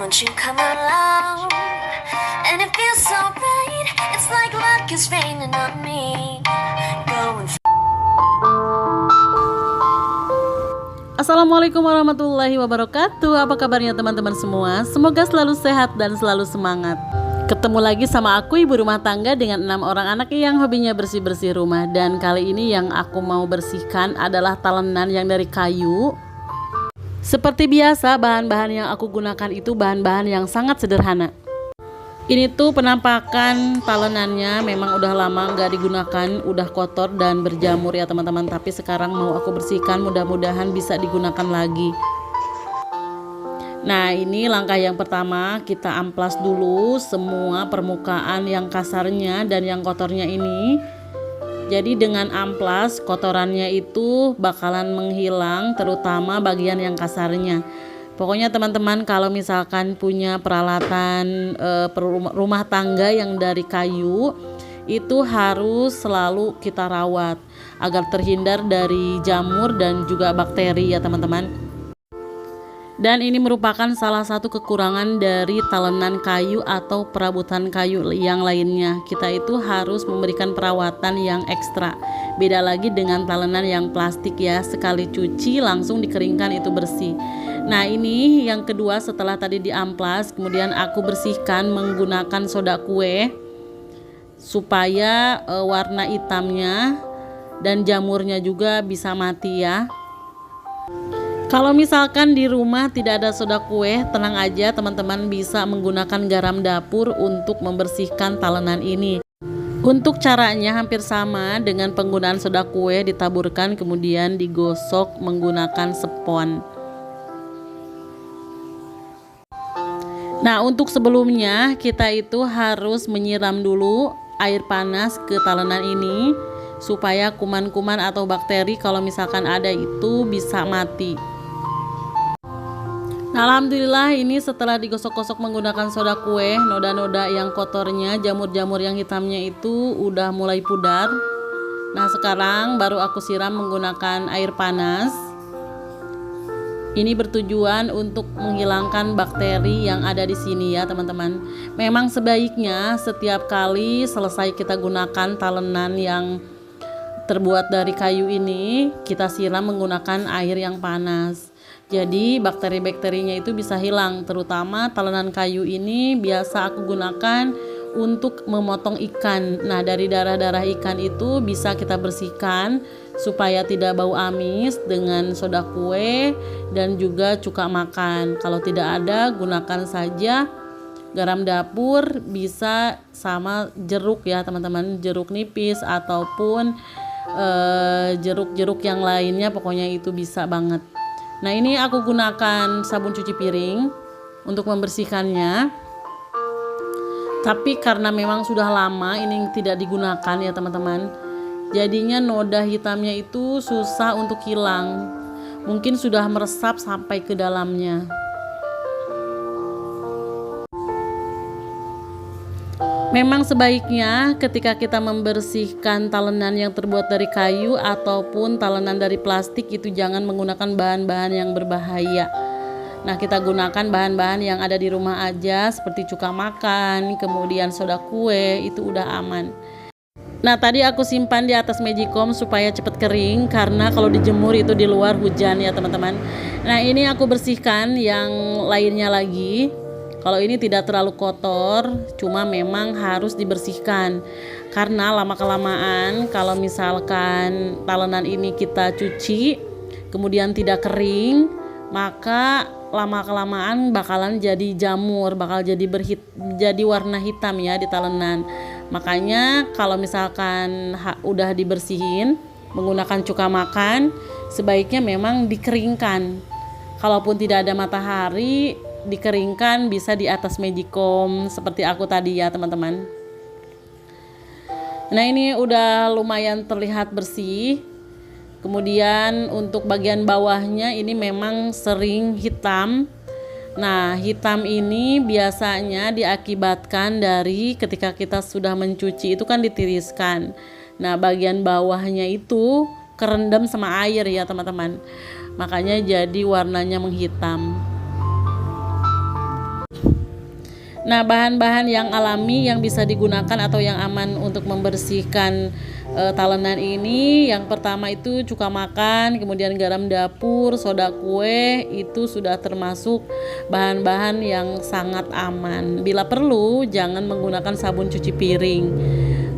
won't you come along? And it feels so right, it's like luck is raining on me. Going Assalamualaikum warahmatullahi wabarakatuh. Apa kabarnya teman-teman semua? Semoga selalu sehat dan selalu semangat. Ketemu lagi sama aku, ibu rumah tangga dengan 6 orang anak yang hobinya bersih-bersih rumah. Dan kali ini yang aku mau bersihkan adalah talenan yang dari kayu. Seperti biasa, bahan-bahan yang aku gunakan itu bahan-bahan yang sangat sederhana. Ini tuh penampakan talenannya memang udah lama nggak digunakan, udah kotor dan berjamur ya teman-teman. Tapi sekarang mau aku bersihkan, mudah-mudahan bisa digunakan lagi. Nah, ini langkah yang pertama, kita amplas dulu semua permukaan yang kasarnya dan yang kotornya ini. Jadi dengan amplas, kotorannya itu bakalan menghilang, terutama bagian yang kasarnya. Pokoknya teman-teman kalau misalkan punya peralatan rumah tangga yang dari kayu, itu harus selalu kita rawat agar terhindar dari jamur dan juga bakteri ya teman-teman. Dan ini merupakan salah satu kekurangan dari talenan kayu atau perabotan kayu yang lainnya. Kita itu harus memberikan perawatan yang ekstra. Beda lagi dengan talenan yang plastik ya, sekali cuci langsung dikeringkan itu bersih. Nah, ini yang kedua setelah tadi diamplas, kemudian aku bersihkan menggunakan soda kue supaya warna hitamnya dan jamurnya juga bisa mati ya. Kalau misalkan di rumah tidak ada soda kue, tenang aja teman-teman, bisa menggunakan garam dapur untuk membersihkan talenan ini. Untuk caranya hampir sama dengan penggunaan soda kue, ditaburkan kemudian digosok menggunakan spons. Nah, untuk sebelumnya kita itu harus menyiram dulu air panas ke talenan ini supaya kuman-kuman atau bakteri kalau misalkan ada itu bisa mati. Nah, alhamdulillah ini setelah digosok-gosok menggunakan soda kue, noda-noda yang kotornya, jamur-jamur yang hitamnya itu udah mulai pudar. Nah, sekarang baru aku siram menggunakan air panas. Ini bertujuan untuk menghilangkan bakteri yang ada di sini ya teman-teman. Memang sebaiknya setiap kali selesai kita gunakan talenan yang terbuat dari kayu ini, kita siram menggunakan air yang panas. Jadi bakteri-bakterinya itu bisa hilang, terutama talenan kayu ini biasa aku gunakan untuk memotong ikan. Nah, dari darah-darah ikan itu bisa kita bersihkan supaya tidak bau amis dengan soda kue dan juga cuka makan. Kalau tidak ada, gunakan saja garam dapur, bisa sama jeruk ya teman-teman, jeruk nipis ataupun jeruk-jeruk yang lainnya, pokoknya itu bisa banget. Nah, ini aku gunakan sabun cuci piring untuk membersihkannya. Tapi karena memang sudah lama ini tidak digunakan ya teman-teman, jadinya noda hitamnya itu susah untuk hilang. Mungkin sudah meresap sampai ke dalamnya. Memang sebaiknya ketika kita membersihkan talenan yang terbuat dari kayu ataupun talenan dari plastik itu jangan menggunakan bahan-bahan yang berbahaya. Nah, kita gunakan bahan-bahan yang ada di rumah aja seperti cuka makan, kemudian soda kue, itu udah aman. Nah, tadi aku simpan di atas magicom supaya cepat kering karena kalau dijemur itu di luar hujan ya teman-teman. Nah, ini aku bersihkan yang lainnya lagi. Kalau ini tidak terlalu kotor, cuma memang harus dibersihkan karena lama-kelamaan kalau misalkan talenan ini kita cuci kemudian tidak kering, maka lama-kelamaan bakalan jadi jamur, bakal jadi warna hitam ya di talenan. Makanya kalau misalkan udah dibersihin menggunakan cuka makan, sebaiknya memang dikeringkan. Kalaupun tidak ada matahari, dikeringkan bisa di atas magicom seperti aku tadi ya teman-teman. Nah, ini udah lumayan terlihat bersih. Kemudian untuk bagian bawahnya ini memang sering hitam. Nah, hitam ini biasanya diakibatkan dari ketika kita sudah mencuci itu kan ditiriskan. Nah, bagian bawahnya itu kerendam sama air ya teman-teman. Makanya jadi warnanya menghitam. Nah, bahan-bahan yang alami yang bisa digunakan atau yang aman untuk membersihkan talenan ini, yang pertama itu cuka makan, kemudian garam dapur, soda kue, itu sudah termasuk bahan-bahan yang sangat aman. Bila perlu, jangan menggunakan sabun cuci piring.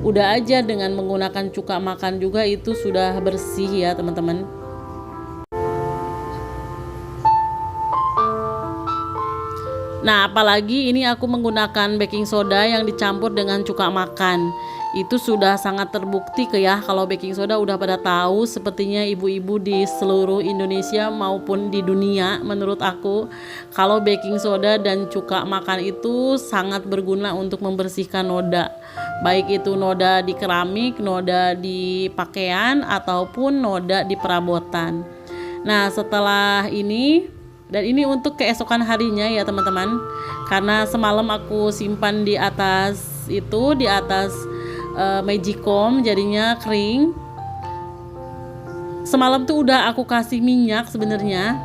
Udah aja dengan menggunakan cuka makan juga itu sudah bersih ya teman-teman. Nah, apalagi ini aku menggunakan baking soda yang dicampur dengan cuka makan. Itu sudah sangat terbukti ya, kalau baking soda udah pada tahu sepertinya ibu-ibu di seluruh Indonesia maupun di dunia, menurut aku kalau baking soda dan cuka makan itu sangat berguna untuk membersihkan noda. Baik itu noda di keramik, noda di pakaian ataupun noda di perabotan. Nah, setelah ini, dan ini untuk keesokan harinya ya teman-teman, karena semalam aku simpan di atas magicom jadinya kering. Semalam tuh udah aku kasih minyak sebenarnya,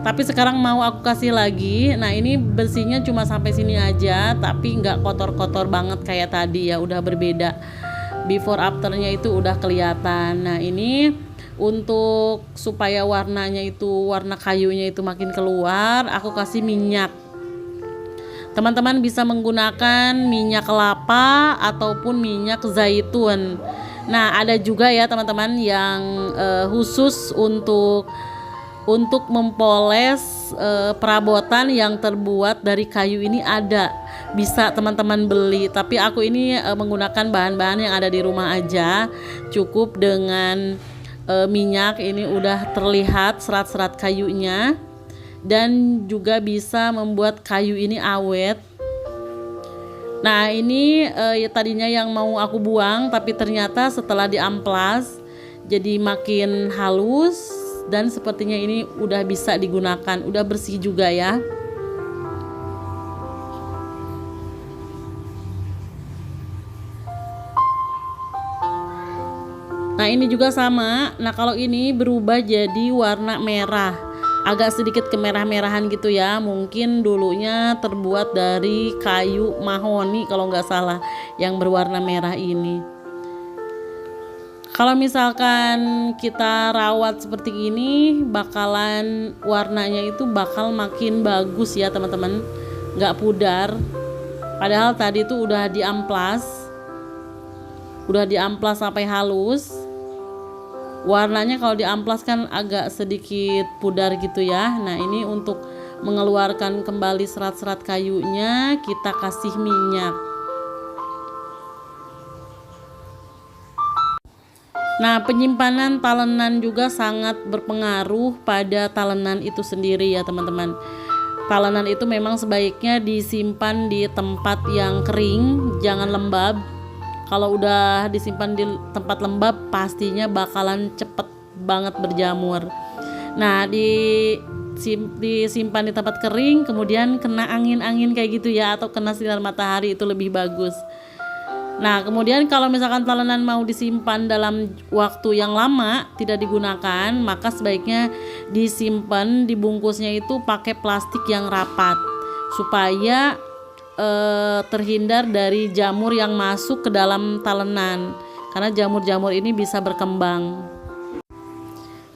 tapi sekarang mau aku kasih lagi. Nah, ini bersihnya cuma sampai sini aja, tapi nggak kotor-kotor banget kayak tadi ya, udah berbeda. Before afternya itu udah kelihatan. Nah, ini untuk supaya warna kayunya itu makin keluar, aku kasih minyak. Teman-teman bisa menggunakan minyak kelapa ataupun minyak zaitun. Nah, ada juga ya teman-teman yang khusus untuk mempoles perabotan yang terbuat dari kayu ini, ada. Bisa teman-teman beli, tapi aku ini menggunakan bahan-bahan yang ada di rumah aja. Cukup dengan minyak, ini udah terlihat serat-serat kayunya, dan juga bisa membuat kayu ini awet. Nah, ini ya tadinya yang mau aku buang, tapi ternyata setelah diamplas jadi makin halus, dan sepertinya ini udah bisa digunakan, udah bersih juga ya. Nah, ini juga sama. Nah, kalau ini berubah jadi warna merah, agak sedikit kemerah-merahan gitu ya. Mungkin dulunya terbuat dari kayu mahoni kalau nggak salah, yang berwarna merah ini. Kalau misalkan kita rawat seperti ini, bakalan warnanya itu bakal makin bagus ya teman-teman, nggak pudar. Padahal tadi itu udah diamplas sampai halus. Warnanya kalau diamplas kan agak sedikit pudar gitu ya. Nah, ini untuk mengeluarkan kembali serat-serat kayunya, kita kasih minyak. Nah, penyimpanan talenan juga sangat berpengaruh pada talenan itu sendiri ya teman-teman. Talenan itu memang sebaiknya disimpan di tempat yang kering, jangan lembab. Kalau udah disimpan di tempat lembab, pastinya bakalan cepet banget berjamur. Nah, disimpan di tempat kering, kemudian kena angin-angin kayak gitu ya, atau kena sinar matahari, itu lebih bagus. Nah, kemudian kalau misalkan talenan mau disimpan dalam waktu yang lama tidak digunakan, maka sebaiknya disimpan, dibungkusnya itu pakai plastik yang rapat, supaya terhindar dari jamur yang masuk ke dalam talenan, karena jamur-jamur ini bisa berkembang.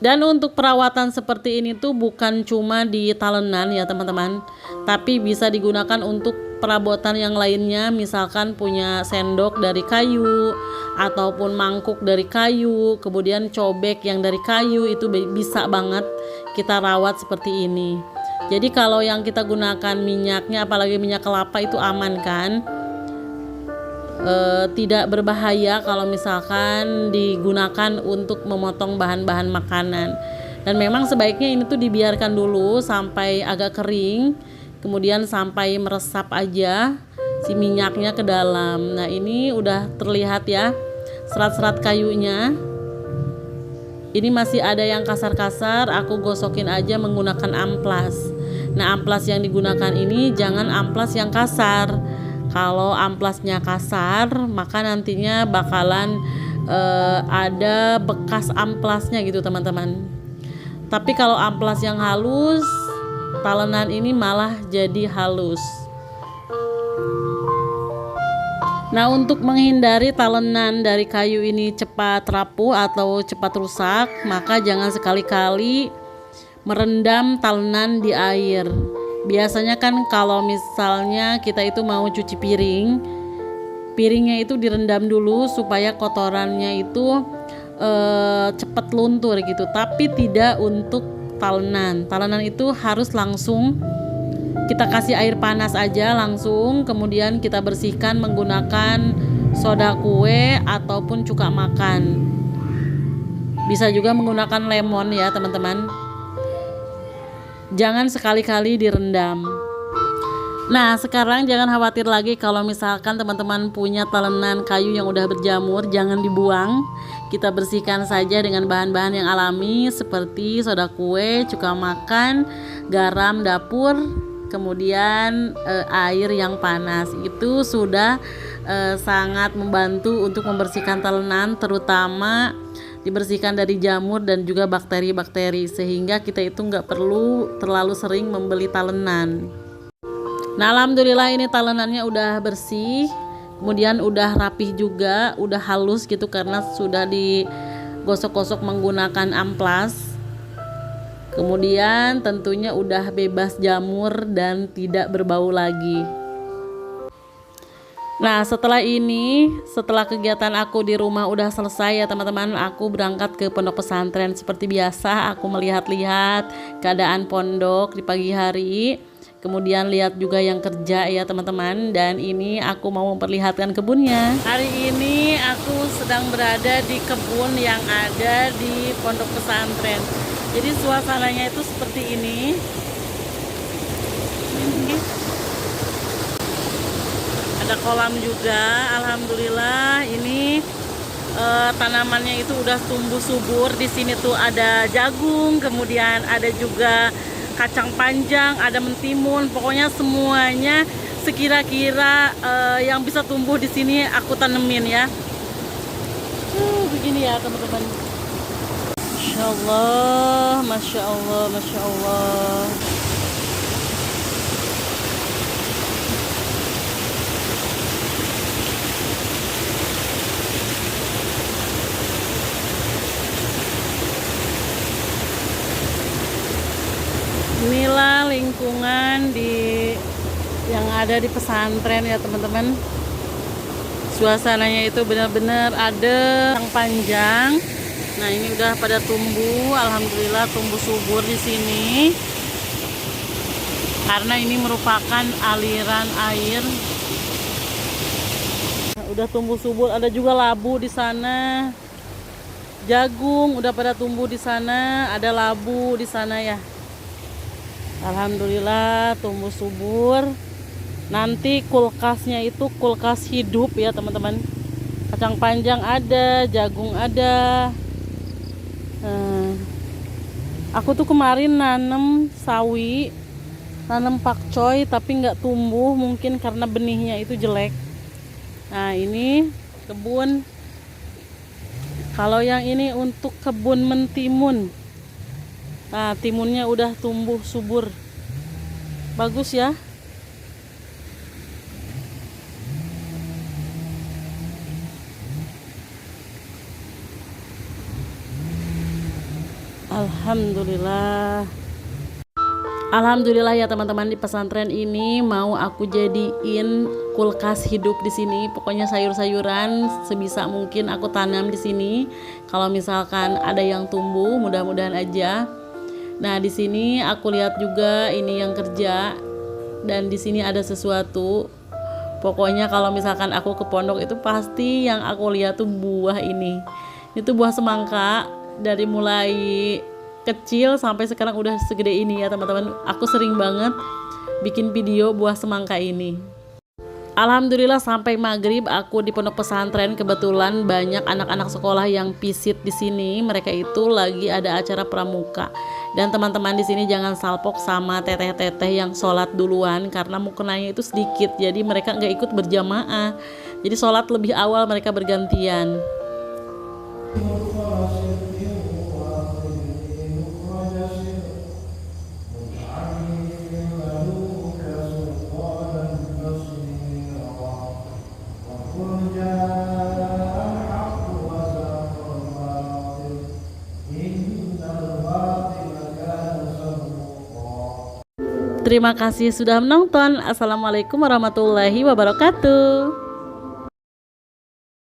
Dan untuk perawatan seperti ini tuh bukan cuma di talenan ya teman-teman, tapi bisa digunakan untuk perabotan yang lainnya. Misalkan punya sendok dari kayu ataupun mangkuk dari kayu, kemudian cobek yang dari kayu, itu bisa banget kita rawat seperti ini. Jadi kalau yang kita gunakan minyaknya, apalagi minyak kelapa, itu aman kan, tidak berbahaya kalau misalkan digunakan untuk memotong bahan-bahan makanan. Dan memang sebaiknya ini tuh dibiarkan dulu sampai agak kering, kemudian sampai meresap aja si minyaknya ke dalam. Nah, ini udah terlihat ya serat-serat kayunya. Ini masih ada yang kasar-kasar, aku gosokin aja menggunakan amplas. Nah, amplas yang digunakan ini jangan amplas yang kasar. Kalau amplasnya kasar, maka nantinya bakalan ada bekas amplasnya gitu teman-teman. Tapi kalau amplas yang halus, talenan ini malah jadi halus. Nah, untuk menghindari talenan dari kayu ini cepat rapuh atau cepat rusak, maka jangan sekali-kali merendam talenan di air. Biasanya kan kalau misalnya kita itu mau cuci piring, piringnya itu direndam dulu supaya kotorannya itu cepat luntur gitu. Tapi tidak untuk talenan. Talenan itu harus langsung kita kasih air panas aja langsung, kemudian kita bersihkan menggunakan soda kue ataupun cuka makan. Bisa juga menggunakan lemon ya teman-teman. Jangan sekali-kali direndam. Nah, sekarang jangan khawatir lagi kalau misalkan teman-teman punya talenan kayu yang udah berjamur, jangan dibuang. Kita bersihkan saja dengan bahan-bahan yang alami seperti soda kue, cuka makan, garam dapur, kemudian air yang panas. Itu sudah sangat membantu untuk membersihkan talenan, terutama dibersihkan dari jamur dan juga bakteri-bakteri, sehingga kita itu nggak perlu terlalu sering membeli talenan. Nah, alhamdulillah ini talenannya udah bersih, kemudian udah rapih juga, udah halus gitu karena sudah digosok-gosok menggunakan amplas. Kemudian tentunya udah bebas jamur dan tidak berbau lagi. Nah, setelah kegiatan aku di rumah udah selesai ya teman-teman, aku berangkat ke pondok pesantren. Seperti biasa aku melihat-lihat keadaan pondok di pagi hari, kemudian lihat juga yang kerja ya teman-teman. Dan ini aku mau memperlihatkan kebunnya. Hari ini aku sedang berada di kebun yang ada di pondok pesantren. Jadi suasananya itu seperti ini. Ada kolam juga, alhamdulillah. Ini tanamannya itu udah tumbuh subur. Di sini tuh ada jagung, kemudian ada juga kacang panjang, ada mentimun. Pokoknya semuanya sekira-kira yang bisa tumbuh di sini aku tanemin ya. Begini ya teman-teman. Masya Allah, Masya Allah, Masya Allah. Inilah lingkungan yang ada di pesantren ya teman-teman. Suasananya itu benar-benar adem, panjang. Nah, ini udah pada tumbuh, alhamdulillah tumbuh subur di sini. Karena ini merupakan aliran air. Nah, udah tumbuh subur, ada juga labu di sana. Jagung udah pada tumbuh di sana, ada labu di sana ya. Alhamdulillah tumbuh subur. Nanti kulkasnya itu kulkas hidup ya teman-teman. Kacang panjang ada, jagung ada. Aku tuh kemarin nanam sawi, nanam pakcoy, tapi nggak tumbuh, mungkin karena benihnya itu jelek. Nah, ini kebun. Kalau yang ini untuk kebun mentimun. Nah, timunnya udah tumbuh subur. Bagus ya. Alhamdulillah. Alhamdulillah ya teman-teman, di pesantren ini mau aku jadiin kulkas hidup di sini. Pokoknya sayur-sayuran sebisa mungkin aku tanam di sini. Kalau misalkan ada yang tumbuh, mudah-mudahan aja. Nah, di sini aku lihat juga ini yang kerja, dan di sini ada sesuatu. Pokoknya kalau misalkan aku ke pondok itu pasti yang aku lihat tuh buah ini. Itu buah semangka, dari mulai kecil sampai sekarang udah segede ini ya teman-teman. Aku sering banget bikin video buah semangka ini. Alhamdulillah sampai maghrib aku di pondok pesantren, kebetulan banyak anak-anak sekolah yang visit di sini. Mereka itu lagi ada acara pramuka. Dan teman-teman di sini jangan salpok sama teteh-teteh yang sholat duluan karena mukenanya itu sedikit. Jadi mereka nggak ikut berjamaah. Jadi sholat lebih awal, mereka bergantian. Terima kasih sudah menonton. Assalamualaikum warahmatullahi wabarakatuh.